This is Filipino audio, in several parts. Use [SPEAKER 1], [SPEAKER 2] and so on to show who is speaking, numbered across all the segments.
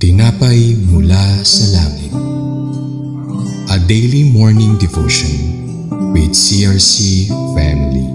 [SPEAKER 1] Tinapay mula sa langit. A daily morning devotion with CRC Family.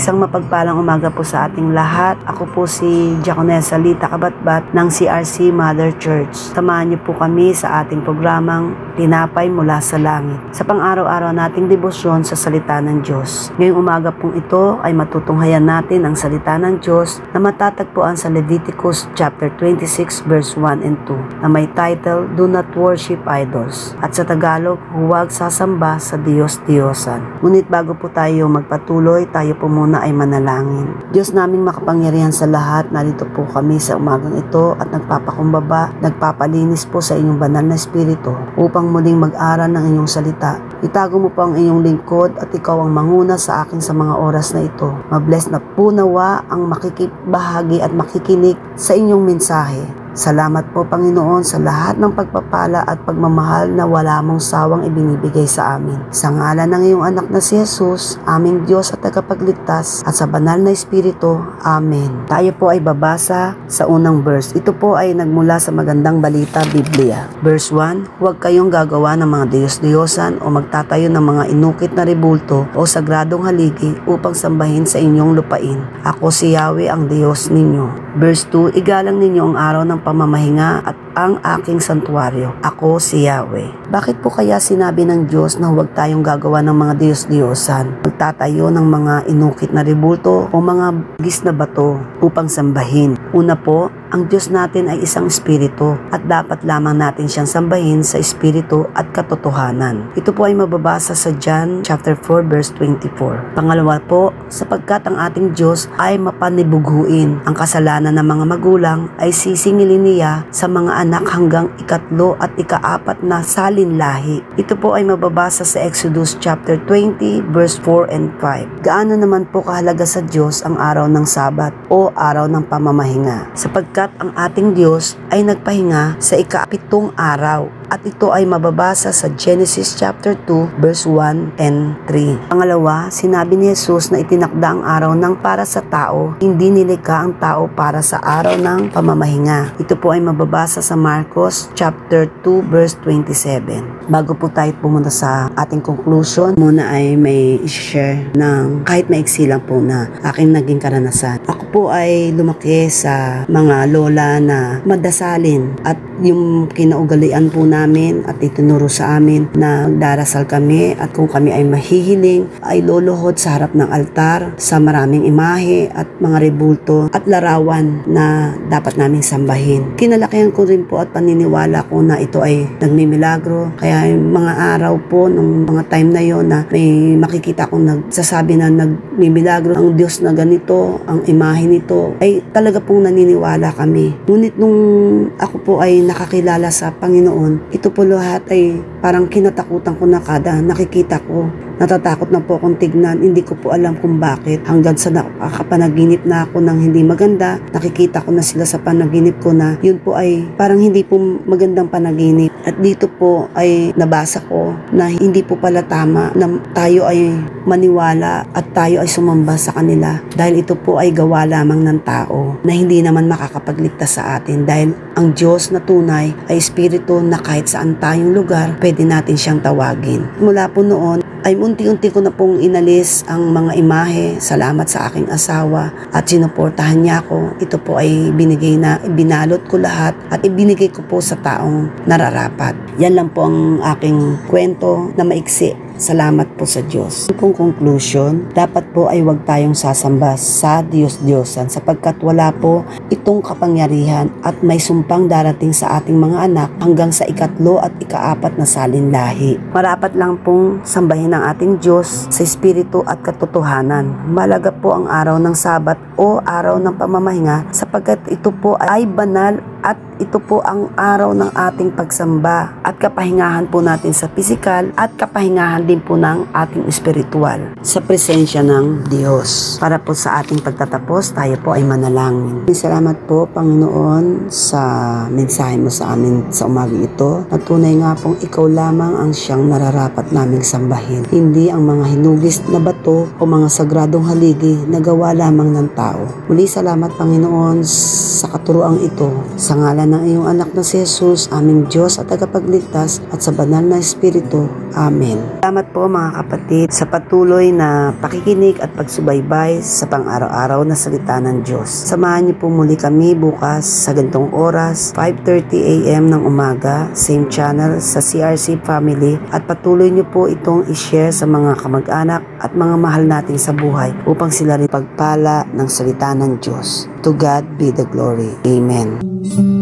[SPEAKER 2] Isang mapagpalang umaga po sa ating lahat. Ako po si Diaconessa Lita Kabatbat ng CRC Mother Church. Samahan niyo po kami sa ating programang Tinapay mula sa langit, sa pang-araw-araw nating debosyon sa salita ng Diyos. Ngayong umaga pong ito ay matutunghayan natin ang salita ng Diyos na matatagpuan sa Leviticus chapter 26 verse 1 and 2 na may title, Do Not Worship Idols, at sa Tagalog, huwag sasamba sa Diyos-Diyosan. Ngunit bago po tayo magpatuloy, tayo po muna ay manalangin. Diyos naming makapangyarihan sa lahat, narito po kami sa umagang ito at nagpapakumbaba, nagpapalinis po sa inyong banal na espiritu upang muling mag-aral ng inyong salita. Itago mo po ang inyong lingkod at ikaw ang manguna sa akin sa mga oras na ito. Mabless na po nawa ang makikibahagi at makikinig sa inyong mensahe. Salamat po Panginoon sa lahat ng pagpapala at pagmamahal na wala mong sawang ibinibigay sa amin. Sa ngalan ng iyong anak na si Jesus, aming Diyos at tagapagligtas at sa banal na Espiritu. Amen. Tayo po ay babasa sa unang verse. Ito po ay nagmula sa Magandang Balita, Biblia. Verse 1, huwag kayong gagawa ng mga Diyos-Diyosan o magtatayo ng mga inukit na rebulto o sagradong haligi upang sambahin sa inyong lupain. Ako si Yahweh ang Diyos ninyo. Verse 2, igalang ninyo ang araw ng pamamahinga at ang aking santuaryo. Ako si Yahweh. Bakit po kaya sinabi ng Diyos na huwag tayong gagawa ng mga Diyos-Diyosan? Magtatayo ng mga inukit na rebulto o mga gis na bato upang sambahin. Una po, ang Diyos natin ay isang espiritu at dapat lamang natin siyang sambahin sa espiritu at katotohanan. Ito po ay mababasa sa John chapter 4 verse 24. Pangalawa po, sapagkat ang ating Diyos ay mapanibughuin. Ang kasalanan ng mga magulang ay sisingilin niya sa mga anak hanggang ikatlo at ikaapat na salin lahi. Ito po ay mababasa sa Exodus chapter 20 verse 4 and 5. Gaano naman po kahalaga sa Diyos ang araw ng Sabat o araw ng pamamahinga? Sapagkat ang ating Diyos ay nagpahinga sa ika-7 araw at ito ay mababasa sa Genesis chapter 2 verse 1 and 3. Pangalawa, sinabi ni Jesus na itinakda ang araw ng para sa tao, hindi nilikha ang tao para sa araw ng pamamahinga. Ito po ay mababasa sa Marcos chapter 2 verse 27. Bago po tayo pumunta sa ating conclusion, muna ay may i-share ng kahit maiksi lang po na aking naging karanasan. Ako po ay lumaki sa mga lola na madasalin at yung kinaugalian po namin at itinuro sa amin na darasal kami at kung kami ay mahihiling ay luluhod sa harap ng altar sa maraming imahe at mga rebulto at larawan na dapat naming sambahin. Kinalakihan ko rin po at paniniwala ko na ito ay nagmimilagro. Kaya yung mga araw po nung mga time na yon na may makikita kong nagsasabi na nagmimilagro ang Diyos na ganito, ang imahe nito, ay talaga pong naniniwala kami. Ngunit nung ako po ay nakakilala sa Panginoon, ito po lahat ay parang kinatakutan ko na kada nakikita ko. Natatakot na po akong tignan, hindi ko po alam kung bakit. Hanggang sa nakakapanaginip na ako ng hindi maganda, nakikita ko na sila sa panaginip ko na yun po ay parang hindi po magandang panaginip. At dito po ay nabasa ko na hindi po pala tama na tayo ay maniwala at tayo ay sumamba sa kanila. Dahil ito po ay gawa lamang ng tao na hindi naman makakapagligtas sa atin. Dahil ang Diyos na tunay ay espiritu na kahit saan tayong lugar, pwede natin siyang tawagin. Mula po noon, ay unti-unti ko na pong inalis ang mga imahe. Salamat sa aking asawa at sinuportahan niya ako. Ito po ay binalot ko lahat at ibinigay ko po sa taong nararapat. Yan lang po ang aking kwento na maiksi. Salamat po sa Diyos. Kung conclusion, dapat po ay huwag tayong sasamba sa Diyos-Diyosan sapagkat wala po itong kapangyarihan at may sumpang darating sa ating mga anak hanggang sa ikatlo at ikaapat na salin lahi. Marapat lang pong sambahin ang ating Diyos sa espiritu at katotohanan. Malaga po ang araw ng Sabat o araw ng pamamahinga sapagkat ito po ay banal at ito po ang araw ng ating pagsamba at kapahingahan po natin sa pisikal at kapahingahan din po ng ating espiritual sa presensya ng Diyos. Para po sa ating pagtatapos, tayo po ay manalangin. Salamat po, Panginoon, sa mensahe mo sa amin sa umaga ito. Natunay nga pong ikaw lamang ang siyang nararapat naming sambahin. Hindi ang mga hinugis na bato o mga sagradong haligi na gawa lamang ng tao. Muli salamat, Panginoon, sa katuroang ito. Sa ngalan ng iyong anak na si Jesus, aming Diyos at tagapagligtas, at sa banal na Espiritu. Amen. Salamat po mga kapatid sa patuloy na pakikinig at pagsubaybay sa pang-araw-araw na salita ng Diyos. Samahan niyo po muli kami bukas sa ganitong oras, 5:30 AM ng umaga, same channel sa CRC Family, at patuloy niyo po itong i-share sa mga kamag-anak at mga mahal nating sa buhay upang sila rin pagpala ng salita ng Diyos. To God be the glory. Amen.